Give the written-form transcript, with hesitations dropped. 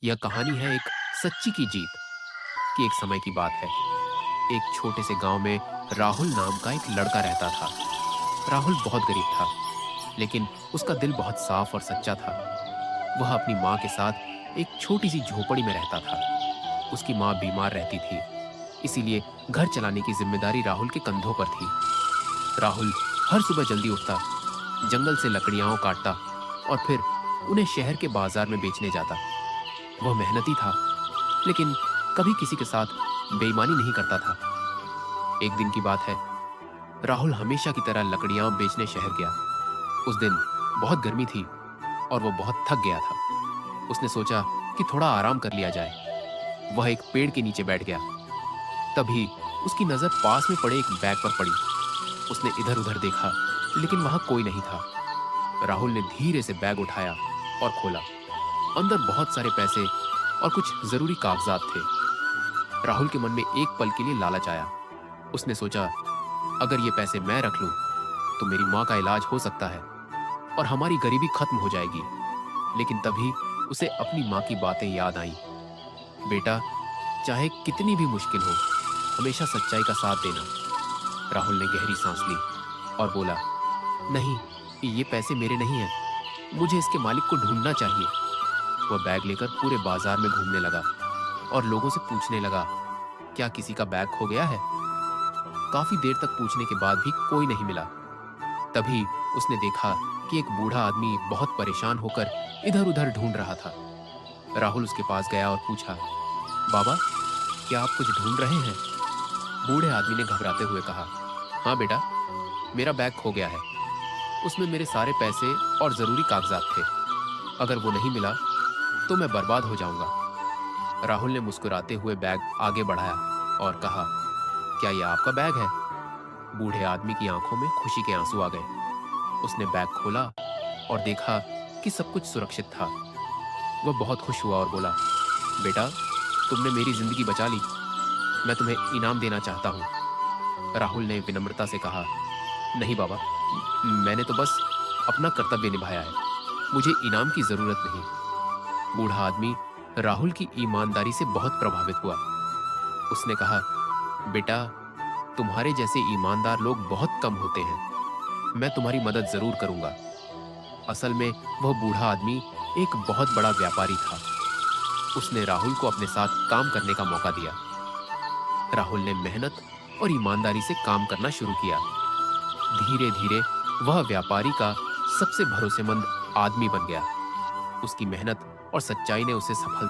यह कहानी है एक सच्ची की जीत की। एक समय की बात है। एक छोटे से गांव में राहुल नाम का एक लड़का रहता था। राहुल बहुत गरीब था, लेकिन उसका दिल बहुत साफ और सच्चा था। वह अपनी माँ के साथ एक छोटी सी झोपड़ी में रहता था। उसकी माँ बीमार रहती थी, इसीलिए घर चलाने की जिम्मेदारी राहुल के कंधों पर थी। राहुल हर सुबह जल्दी उठता, जंगल से लकड़ियां काटता और फिर उन्हें शहर के बाजार में बेचने जाता। वह मेहनती था, लेकिन कभी किसी के साथ बेईमानी नहीं करता था। एक दिन की बात है, राहुल हमेशा की तरह लकड़ियां बेचने शहर गया। उस दिन बहुत गर्मी थी और वो बहुत थक गया था। उसने सोचा कि थोड़ा आराम कर लिया जाए। वह एक पेड़ के नीचे बैठ गया। तभी उसकी नजर पास में पड़े एक बैग पर पड़ी। उसने इधर उधर देखा, लेकिन वहां कोई नहीं था। राहुल ने धीरे से बैग उठाया और खोला। अंदर बहुत सारे पैसे और कुछ जरूरी कागजात थे। राहुल के मन में एक पल के लिए लालच आया। उसने सोचा, अगर ये पैसे मैं रख लूं, तो मेरी माँ का इलाज हो सकता है और हमारी गरीबी खत्म हो जाएगी। लेकिन तभी उसे अपनी माँ की बातें याद आई। बेटा, चाहे कितनी भी मुश्किल हो, हमेशा सच्चाई का साथ देना। राहुल ने गहरी सांस ली और बोला, नहीं, ये पैसे मेरे नहीं हैं। मुझे इसके मालिक को ढूंढना चाहिए। वह बैग लेकर पूरे बाजार में घूमने लगा और लोगों से पूछने लगा, क्या किसी का बैग खो गया है? काफी देर तक पूछने के बाद भी कोई नहीं मिला। तभी उसने देखा कि एक बूढ़ा आदमी बहुत परेशान होकर इधर उधर ढूंढ रहा था। राहुल उसके पास गया और पूछा, बाबा, क्या आप कुछ ढूंढ रहे हैं? बूढ़े आदमी ने घबराते हुए कहा, हाँ बेटा, मेरा बैग खो गया है। उसमें मेरे सारे पैसे और जरूरी कागजात थे। अगर वो नहीं मिला तो मैं बर्बाद हो जाऊंगा। राहुल ने मुस्कुराते हुए बैग आगे बढ़ाया और कहा, क्या यह आपका बैग है? बूढ़े आदमी की आंखों में खुशी के आंसू आ गए। उसने बैग खोला और देखा कि सब कुछ सुरक्षित था। वह बहुत खुश हुआ और बोला, बेटा, तुमने मेरी जिंदगी बचा ली। मैं तुम्हें इनाम देना चाहता हूँ। राहुल ने विनम्रता से कहा, नहीं बाबा, मैंने तो बस अपना कर्तव्य निभाया है। मुझे इनाम की जरूरत नहीं। बूढ़ा आदमी राहुल की ईमानदारी से बहुत प्रभावित हुआ। उसने कहा, बेटा, तुम्हारे जैसे ईमानदार लोग बहुत कम होते हैं। मैं तुम्हारी मदद जरूर करूंगा। असल में वह बूढ़ा आदमी एक बहुत बड़ा व्यापारी था। उसने राहुल को अपने साथ काम करने का मौका दिया। राहुल ने मेहनत और ईमानदारी से काम करना शुरू किया। धीरे धीरे वह व्यापारी का सबसे भरोसेमंद आदमी बन गया। उसकी मेहनत और सच्चाई ने उसे सफल